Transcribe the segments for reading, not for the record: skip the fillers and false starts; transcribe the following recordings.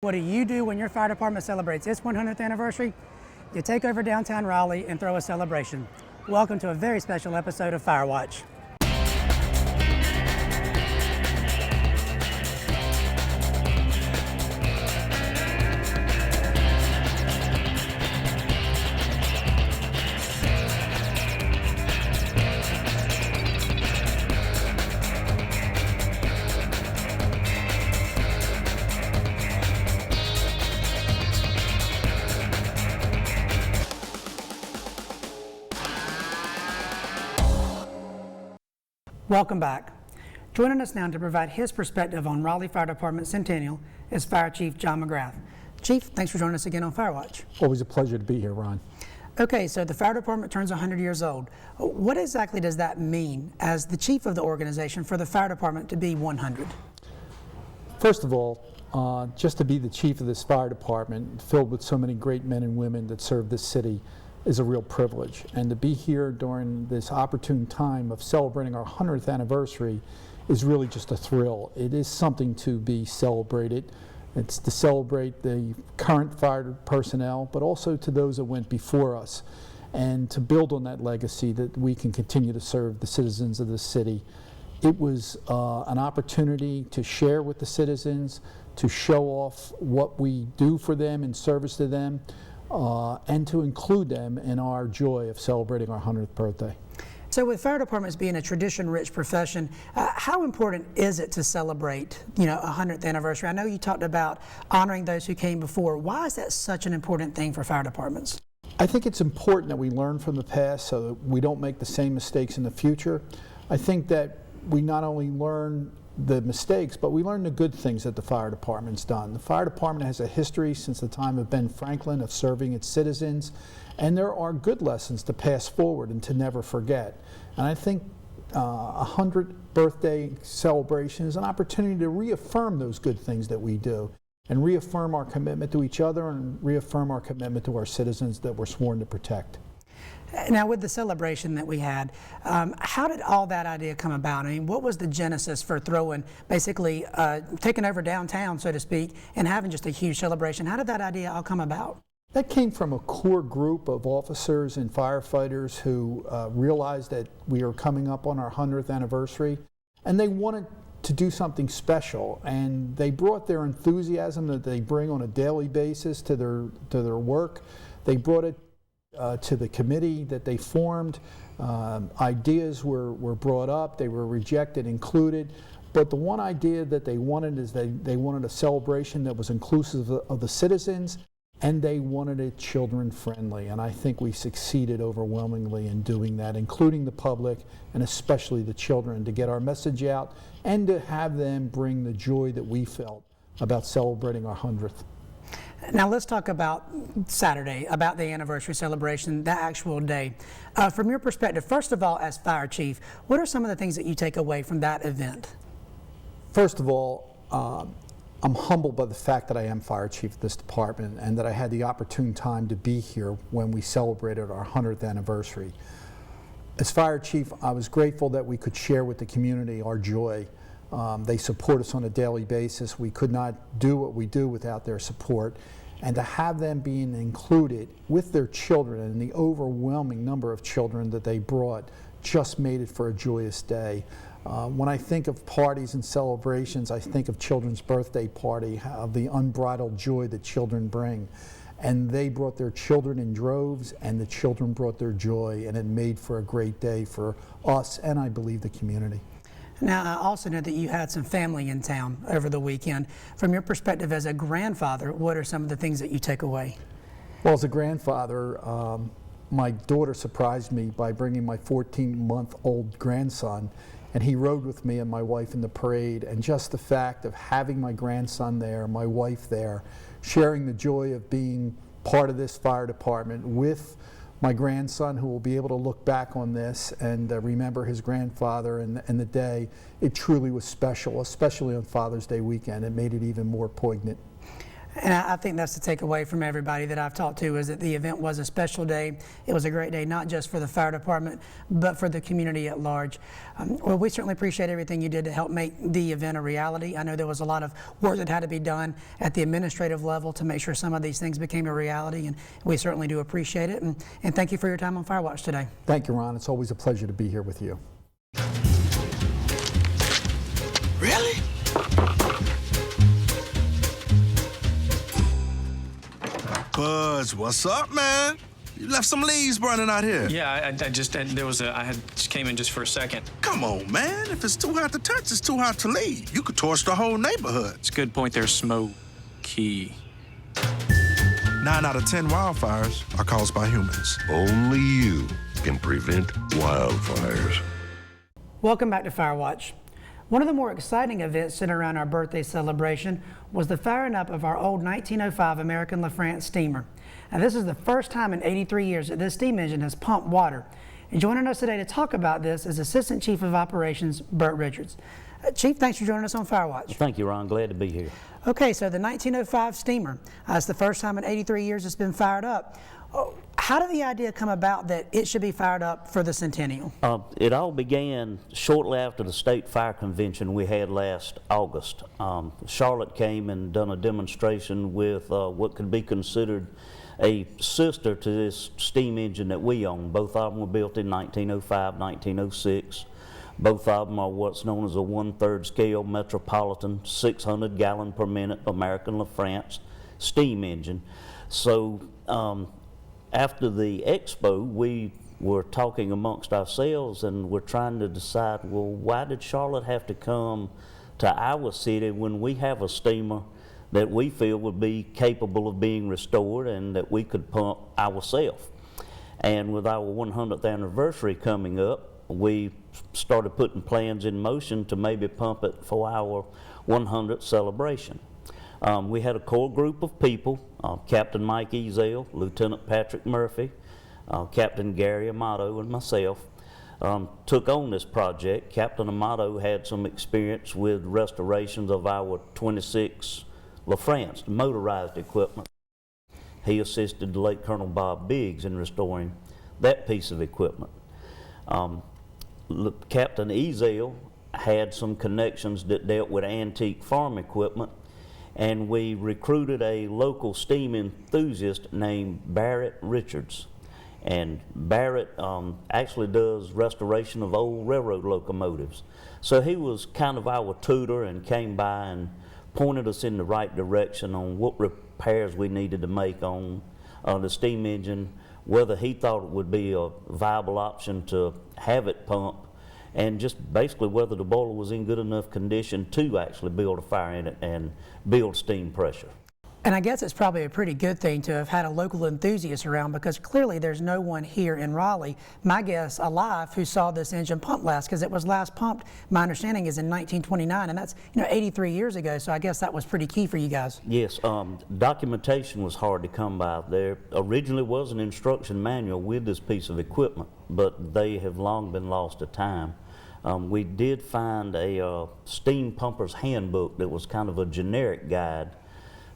What do you do when your fire department celebrates its 100th anniversary? You take over downtown Raleigh and throw a celebration. Welcome to a very special episode of FireWatch. Welcome back. Joining us now to provide his perspective on Raleigh Fire Department Centennial is Fire Chief John McGrath. Chief, thanks for joining us again on FireWatch. Always a pleasure to be here, Ron. Okay, so the fire department turns 100 years old. What exactly does that mean as the chief of the organization for the fire department to be 100? First of all, just to be the chief of this fire department, filled with so many great men and women that serve this city, is a real privilege. And to be here during this opportune time of celebrating our 100th anniversary is really just a thrill. It is something to be celebrated. It's to celebrate the current fire personnel, but also to those that went before us, and to build on that legacy that we can continue to serve the citizens of the city. It was an opportunity to share with the citizens, to show off what we do for them in service to them, and to include them in our joy of celebrating our 100th birthday. So with fire departments being a tradition-rich profession, how important is it to celebrate, a 100th anniversary? I know you talked about honoring those who came before. Why is that such an important thing for fire departments? I think it's important that we learn from the past so that we don't make the same mistakes in the future. I think that we not only learn the mistakes, but we learn the good things that the fire department's done. The fire department has a history since the time of Ben Franklin of serving its citizens, and there are good lessons to pass forward and to never forget. And I think a 100th birthday celebration is an opportunity to reaffirm those good things that we do, and reaffirm our commitment to each other and reaffirm our commitment to our citizens that we're sworn to protect. Now, with the celebration that we had, how did all that idea come about? I mean, what was the genesis for throwing, basically taking over downtown, so to speak, and having just a huge celebration? How did that idea all come about? That came from a core group of officers and firefighters who realized that we are coming up on our 100th anniversary, and they wanted to do something special, and they brought their enthusiasm that they bring on a daily basis to their work. They brought it to the committee that they formed. Ideas were brought up, they were rejected, included, but the one idea that they wanted is they wanted a celebration that was inclusive of the citizens, and they wanted it children friendly, and I think we succeeded overwhelmingly in doing that, including the public and especially the children, to get our message out and to have them bring the joy that we felt about celebrating our 100th. Now let's talk about Saturday, about the anniversary celebration, the actual day. From your perspective, first of all, as fire chief, what are some of the things that you take away from that event? First of all, I'm humbled by the fact that I am fire chief of this department and that I had the opportune time to be here when we celebrated our 100th anniversary. As fire chief, I was grateful that we could share with the community our joy. They support us on a daily basis. We could not do what we do without their support. And to have them being included with their children and the overwhelming number of children that they brought just made it for a joyous day. When I think of parties and celebrations, I think of children's birthday party, of the unbridled joy that children bring. And they brought their children in droves, and the children brought their joy, and it made for a great day for us and I believe the community. Now, I also know that you had some family in town over the weekend. From your perspective as a grandfather, what are some of the things that you take away? Well, as a grandfather, my daughter surprised me by bringing my 14-month-old grandson, and he rode with me and my wife in the parade, and just the fact of having my grandson there, my wife there, sharing the joy of being part of this fire department with my grandson, who will be able to look back on this and remember his grandfather and the day. It truly was special, especially on Father's Day weekend. It made it even more poignant. And I think that's the takeaway from everybody that I've talked to, is that the event was a special day. It was a great day, not just for the fire department, but for the community at large. Well, we certainly appreciate everything you did to help make the event a reality. I know there was a lot of work that had to be done at the administrative level to make sure some of these things became a reality, and we certainly do appreciate it. And thank you for your time on FireWatch today. Thank you, Ron. It's always a pleasure to be here with you. Really? Buzz, what's up, man? You left some leaves burning out here. Yeah, I just came in just for a second. Come on, man. If it's too hot to touch, it's too hot to leave. You could torch the whole neighborhood. It's a good point there, smoky. 9 out of 10 wildfires are caused by humans. Only you can prevent wildfires. Welcome back to FireWatch. One of the more exciting events centered around our birthday celebration was the firing up of our old 1905 American LaFrance steamer. Now, this is the first time in 83 years that this steam engine has pumped water. And joining us today to talk about this is Assistant Chief of Operations, Burt Richards. Chief, thanks for joining us on FireWatch. Thank you, Ron. Glad to be here. Okay, so the 1905 steamer, it's the first time in 83 years it's been fired up. How did the idea come about that it should be fired up for the Centennial? It all began shortly after the state fire convention we had last August. Charlotte came and done a demonstration with what could be considered a sister to this steam engine that we own. Both of them were built in 1905, 1906. Both of them are what's known as a 1/3 scale Metropolitan 600 gallon per minute American LaFrance steam engine. So after the expo, we were talking amongst ourselves and we're trying to decide, well, why did Charlotte have to come to our city when we have a steamer that we feel would be capable of being restored and that we could pump ourselves? And with our 100th anniversary coming up, we started putting plans in motion to maybe pump it for our 100th celebration. We had a core group of people, Captain Mike Ezel, Lieutenant Patrick Murphy, Captain Gary Amato, and myself, took on this project. Captain Amato had some experience with restorations of our 26 LaFrance motorized equipment. He assisted the late Colonel Bob Biggs in restoring that piece of equipment. Captain Ezel had some connections that dealt with antique farm equipment, and we recruited a local steam enthusiast named Barrett Richards. And Barrett actually does restoration of old railroad locomotives. So he was kind of our tutor and came by and pointed us in the right direction on what repairs we needed to make on the steam engine, whether he thought it would be a viable option to have it pump, and just basically whether the boiler was in good enough condition to actually build a fire in it and build steam pressure. And I guess it's probably a pretty good thing to have had a local enthusiast around, because clearly there's no one here in Raleigh, my guess, alive, who saw this engine pump last, because it was last pumped, my understanding is in 1929, and that's 83 years ago, so I guess that was pretty key for you guys. Yes, documentation was hard to come by. There originally was an instruction manual with this piece of equipment, but they have long been lost to time. We did find a steam pumper's handbook that was kind of a generic guide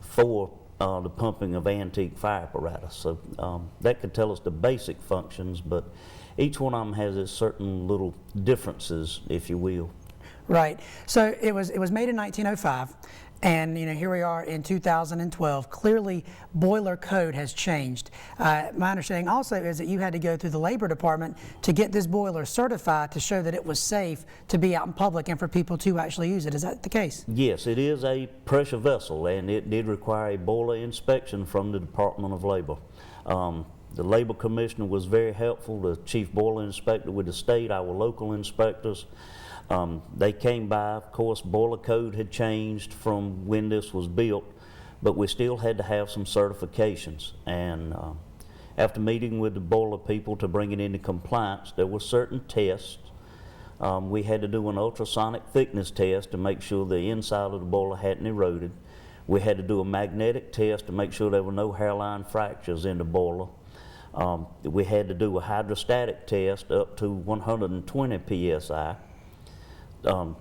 for the pumping of antique fire apparatus. So that could tell us the basic functions, but each one of them has its certain little differences, if you will. Right. So it was made in 1905, and here we are in 2012. Clearly, boiler code has changed. My understanding also is that you had to go through the Labor Department to get this boiler certified to show that it was safe to be out in public and for people to actually use it. Is that the case? Yes, it is a pressure vessel, and it did require a boiler inspection from the Department of Labor. The Labor Commissioner was very helpful, the Chief Boiler Inspector with the state, our local inspectors. They came by. Of course, boiler code had changed from when this was built, but we still had to have some certifications. And after meeting with the boiler people to bring it into compliance, there were certain tests. We had to do an ultrasonic thickness test to make sure the inside of the boiler hadn't eroded. We had to do a magnetic test to make sure there were no hairline fractures in the boiler. We had to do a hydrostatic test up to 120 psi.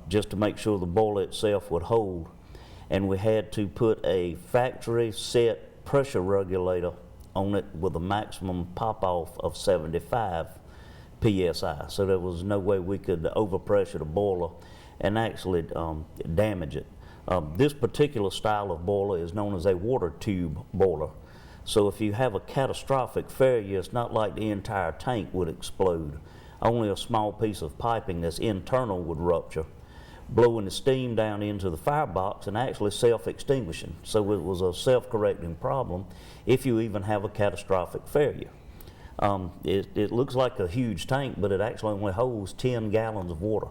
Just to make sure the boiler itself would hold. and we had to put a factory set pressure regulator on it with a maximum pop-off of 75 PSI. So there was no way we could overpressure the boiler and actually damage it. This particular style of boiler is known as a water tube boiler. So if you have a catastrophic failure, it's not like the entire tank would explode. Only a small piece of piping that's internal would rupture, blowing the steam down into the firebox and actually self-extinguishing. So it was a self-correcting problem if you even have a catastrophic failure. It looks like a huge tank, but it actually only holds 10 gallons of water.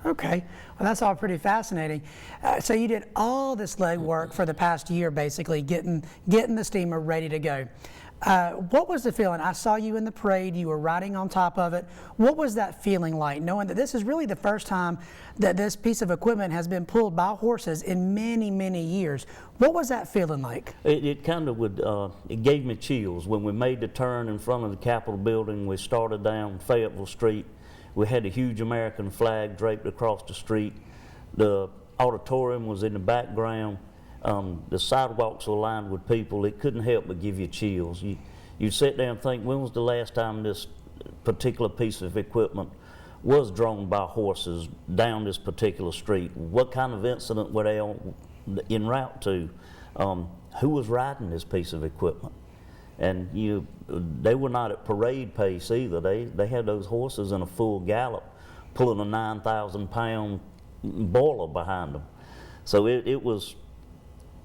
Okay, well that's all pretty fascinating. So you did all this legwork for the past year, basically getting the steamer ready to go. What was the feeling? I saw you in the parade, you were riding on top of it. What was that feeling like, knowing that this is really the first time that this piece of equipment has been pulled by horses in many, many years? What was that feeling like? It kind of would, it gave me chills. When we made the turn in front of the Capitol building, we started down Fayetteville Street. We had a huge American flag draped across the street. The auditorium was in the background. The sidewalks were lined with people. It couldn't help but give you chills. You sit there and think, when was the last time this particular piece of equipment was drawn by horses down this particular street? What kind of incident were they en route to? Who was riding this piece of equipment? And they were not at parade pace either. They had those horses in a full gallop, pulling a 9,000-pound boiler behind them. So it was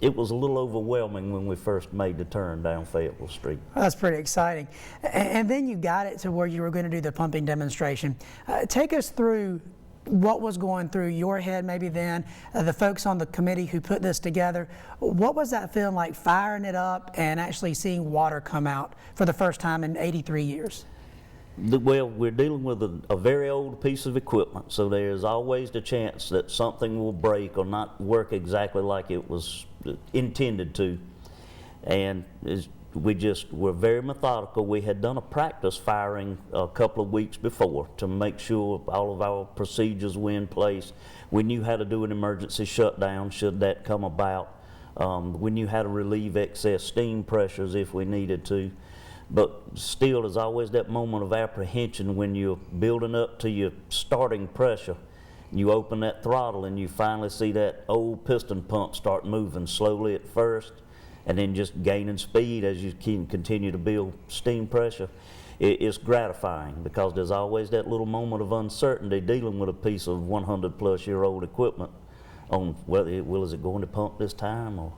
a little overwhelming when we first made the turn down Fayetteville Street. That's pretty exciting. And then you got it to where you were going to do the pumping demonstration. Take us through what was going through your head maybe then, the folks on the committee who put this together. What was that feeling like, firing it up and actually seeing water come out for the first time in 83 years? Well, we're dealing with a very old piece of equipment, so there's always the chance that something will break or not work exactly like it was intended to. And we just were very methodical. We had done a practice firing a couple of weeks before to make sure all of our procedures were in place. We knew how to do an emergency shutdown should that come about. We knew how to relieve excess steam pressures if we needed to. But still, there's always that moment of apprehension when you're building up to your starting pressure. You open that throttle and you finally see that old piston pump start moving slowly at first, and then just gaining speed as you can continue to build steam pressure. It's gratifying because there's always that little moment of uncertainty dealing with a piece of 100-plus-year-old equipment on whether is it going to pump this time or.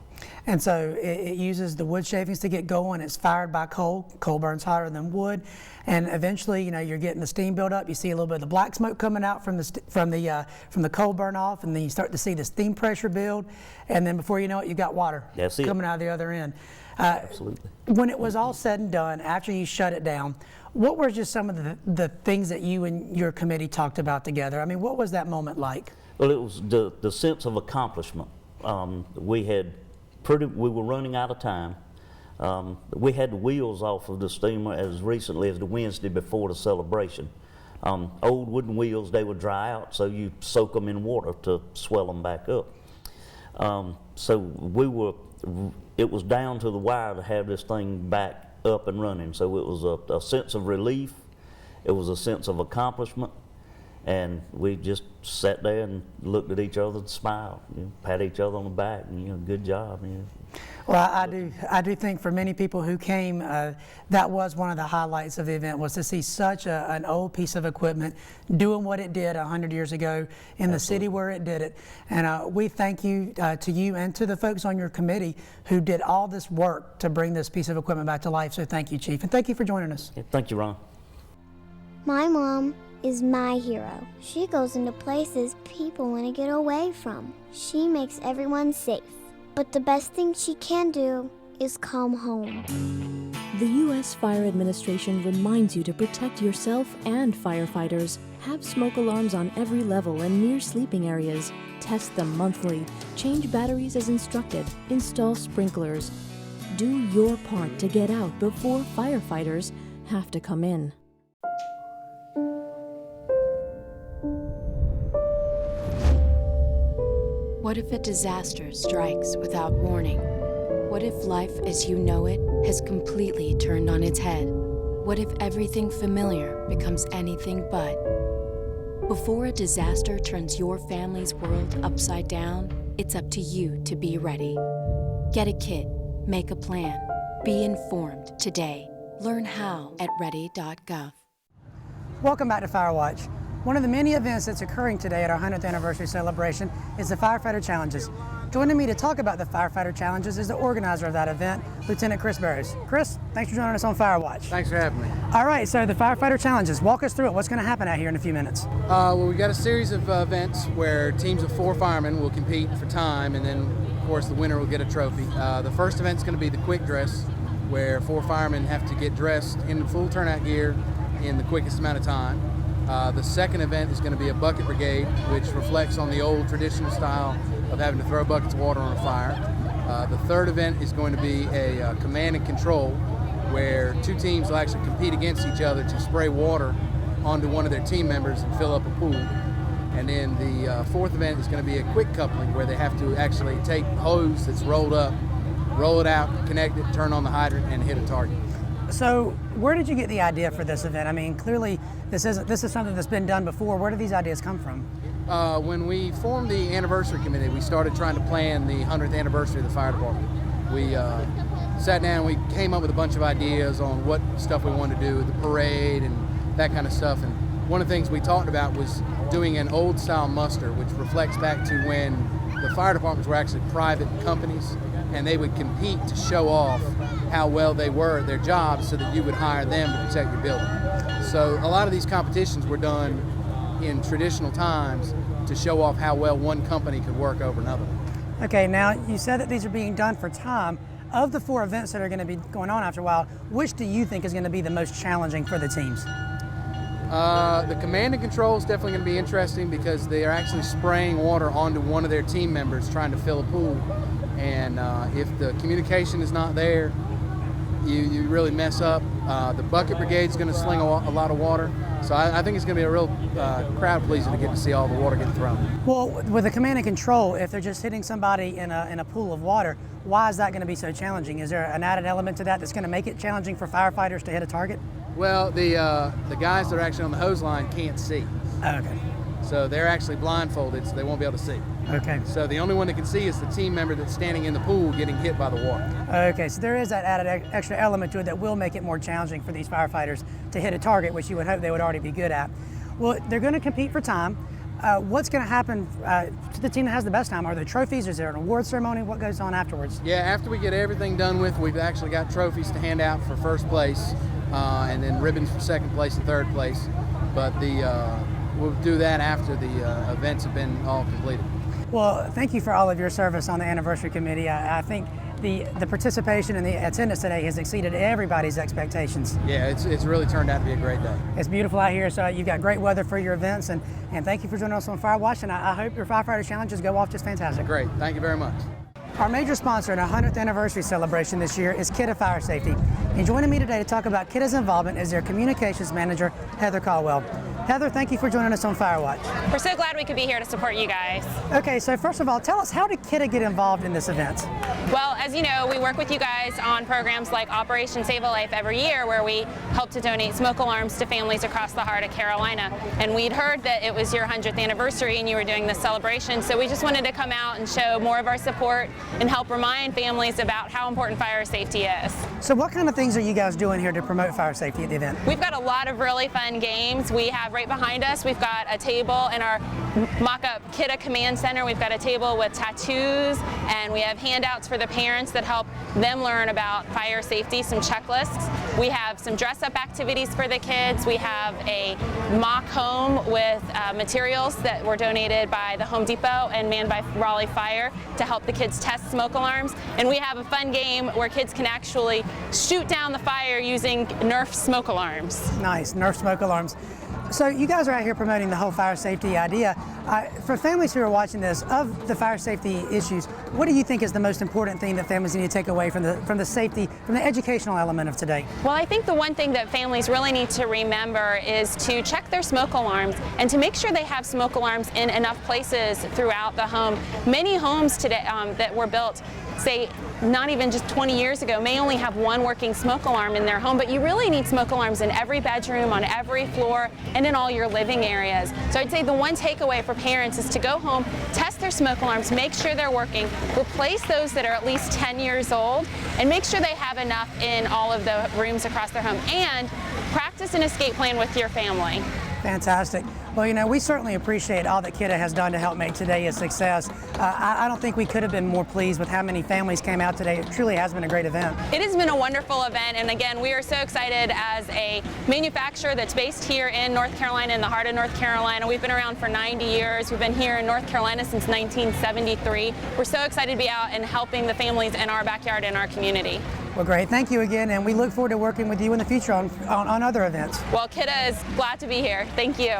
And so it uses the wood shavings to get going. It's fired by coal. Coal burns hotter than wood, and eventually, you're getting the steam build up. You see a little bit of the black smoke coming out from the coal burn off, and then you start to see the steam pressure build, and then before you know it, you've got water coming out of the other end. Absolutely. When it was all said and done, after you shut it down, what were just some of the things that you and your committee talked about together? I mean, what was that moment like? Well, it was the sense of accomplishment. We were running out of time. We had the wheels off of the steamer as recently as the Wednesday before the celebration. Old wooden wheels, they would dry out, so you soak them in water to swell them back up. So it was down to the wire to have this thing back up and running. So it was a sense of relief. It was a sense of accomplishment. And we just sat there and looked at each other and smiled, pat each other on the back, and good job. Well, I do think for many people who came, that was one of the highlights of the event, was to see such an old piece of equipment doing what it did 100 years ago in the city where it did it. And we thank you to you and to the folks on your committee who did all this work to bring this piece of equipment back to life. So thank you, Chief, and thank you for joining us. Yeah, thank you, Ron. My mom is my hero. She goes into places people want to get away from. She makes everyone safe. But the best thing she can do is come home. The U.S. Fire Administration reminds you to protect yourself and firefighters. Have smoke alarms on every level and near sleeping areas. Test them monthly. Change batteries as instructed. Install sprinklers. Do your part to get out before firefighters have to come in. What if a disaster strikes without warning? What if life as you know it has completely turned on its head? What if everything familiar becomes anything but? Before a disaster turns your family's world upside down, it's up to you to be ready. Get a kit, make a plan, be informed today. Learn how at ready.gov. Welcome back to FireWatch. One of the many events that's occurring today at our 100th anniversary celebration is the Firefighter Challenges. Joining me to talk about the Firefighter Challenges is the organizer of that event, Lieutenant Chris Burrows. Chris, thanks for joining us on FireWatch. Thanks for having me. All right, so the Firefighter Challenges, walk us through it. What's going to happen out here in a few minutes? Well, we got a series of events where teams of 4 firemen will compete for time, and then, of course, the winner will get a trophy. The first event is going to be the quick dress, where 4 firemen have to get dressed in full turnout gear in the quickest amount of time. The second event is going to be a bucket brigade, which reflects on the old traditional style of having to throw buckets of water on a fire. The third event is going to be a command and control, where 2 teams will actually compete against each other to spray water onto one of their team members and fill up a pool. And then the fourth event is going to be a quick coupling, where they have to actually take a hose that's rolled up, roll it out, connect it, turn on the hydrant, and hit a target. So where did you get the idea for this event? I mean, clearly this is something that's been done before. Where do these ideas come from? When we formed the anniversary committee, we started trying to plan the 100th anniversary of the fire department. We sat down and we came up with a bunch of ideas on what stuff we wanted to do, the parade and that kind of stuff. And one of the things we talked about was doing an old style muster, which reflects back to when the fire departments were actually private companies, and they would compete to show off how well they were at their jobs so that you would hire them to protect your building. So a lot of these competitions were done in traditional times to show off how well one company could work over another. Okay, now you said that these are being done for time. Of the 4 events that are going to be going on after a while, which do you think is going to be the most challenging for the teams? The command and control is definitely going to be interesting, because they are actually spraying water onto one of their team members trying to fill a pool. And if the communication is not there, you really mess up. The bucket brigade is going to sling a lot of water. So I think it's going to be a real crowd pleaser to get to see all the water getting thrown. Well, with the command and control, if they're just hitting somebody in a pool of water, why is that going to be so challenging? Is there an added element to that that's going to make it challenging for firefighters to hit a target? Well, the guys that are actually on the hose line can't see. Okay. So they're actually blindfolded, so they won't be able to see. Okay. So the only one that can see is the team member that's standing in the pool getting hit by the water. Okay, so there is that added extra element to it that will make it more challenging for these firefighters to hit a target, which you would hope they would already be good at. Well, they're going to compete for time. What's going to happen to the team that has the best time? Are there trophies? Is there an award ceremony? What goes on afterwards? Yeah, after we get everything done with, we've actually got trophies to hand out for first place, and then ribbons for second place and third place. But we'll do that after the events have been all completed. Well, thank you for all of your service on the anniversary committee. I think the participation and the attendance today has exceeded everybody's expectations. Yeah, it's really turned out to be a great day. It's beautiful out here, so you've got great weather for your events, and thank you for joining us on FireWatch, and I hope your firefighter challenges go off just fantastic. Great, thank you very much. Our major sponsor in our 100th anniversary celebration this year is Kidda Fire Safety. And joining me today to talk about Kidda's involvement is their communications manager, Heather Caldwell. Heather, thank you for joining us on FireWatch. We're so glad we could be here to support you guys. Okay, so first of all, tell us, how did Kidda get involved in this event? Well, as you know, we work with you guys on programs like Operation Save a Life every year, where we help to donate smoke alarms to families across the heart of Carolina. And we'd heard that it was your 100th anniversary and you were doing this celebration, so we just wanted to come out and show more of our support and help remind families about how important fire safety is. So what kind of things are you guys doing here to promote fire safety at the event? We've got a lot of really fun games. We have right behind us, we've got a table in our mock-up Kidda Command Center. We've got a table with tattoos, and we have handouts for the parents that help them learn about fire safety, some checklists. We have some dress-up activities for the kids. We have a mock home with materials that were donated by the Home Depot and manned by Raleigh Fire to help the kids test smoke alarms. And we have a fun game where kids can actually shoot down the fire using Nerf smoke alarms. Nice, Nerf smoke alarms. So you guys are out here promoting the whole fire safety idea. For families who are watching this, of the fire safety issues, what do you think is the most important thing that families need to take away from the safety, from the educational element of today? Well, I think the one thing that families really need to remember is to check their smoke alarms and to make sure they have smoke alarms in enough places throughout the home. Many homes today that were built, say, not even just 20 years ago, may only have one working smoke alarm in their home, but you really need smoke alarms in every bedroom, on every floor, and in all your living areas. So I'd say the one takeaway for parents is to go home, test their smoke alarms, make sure they're working, replace those that are at least 10 years old, and make sure they have enough in all of the rooms across their home, and practice an escape plan with your family. Fantastic. Well, you know, we certainly appreciate all that Kidda has done to help make today a success. I don't think we could have been more pleased with how many families came out today. It truly has been a great event. It has been a wonderful event, and again, we are so excited as a manufacturer that's based here in North Carolina, in the heart of North Carolina. We've been around for 90 years. We've been here in North Carolina since 1973. We're so excited to be out and helping the families in our backyard and our community. Well, great. Thank you again, and we look forward to working with you in the future on other events. Well, Kidda is glad to be here. Thank you.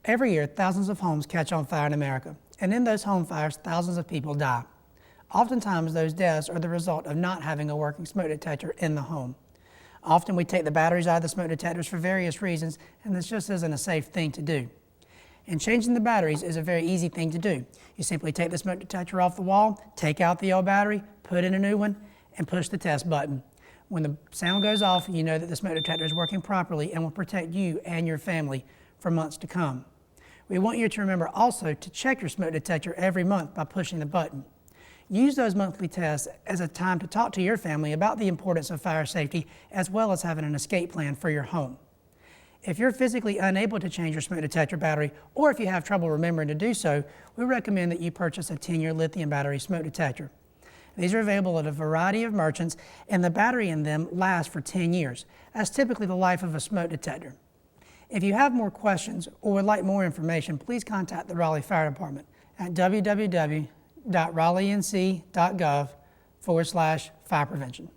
Every year, thousands of homes catch on fire in America, and in those home fires, thousands of people die. Oftentimes, those deaths are the result of not having a working smoke detector in the home. Often we take the batteries out of the smoke detectors for various reasons, and this just isn't a safe thing to do. And changing the batteries is a very easy thing to do. You simply take the smoke detector off the wall, take out the old battery, put in a new one, and push the test button. When the sound goes off, you know that the smoke detector is working properly and will protect you and your family for months to come. We want you to remember also to check your smoke detector every month by pushing the button. Use those monthly tests as a time to talk to your family about the importance of fire safety, as well as having an escape plan for your home. If you're physically unable to change your smoke detector battery, or if you have trouble remembering to do so, we recommend that you purchase a 10-year lithium battery smoke detector. These are available at a variety of merchants, and the battery in them lasts for 10 years. That's typically the life of a smoke detector. If you have more questions or would like more information, please contact the Raleigh Fire Department at www.raleighNC.gov/fire prevention.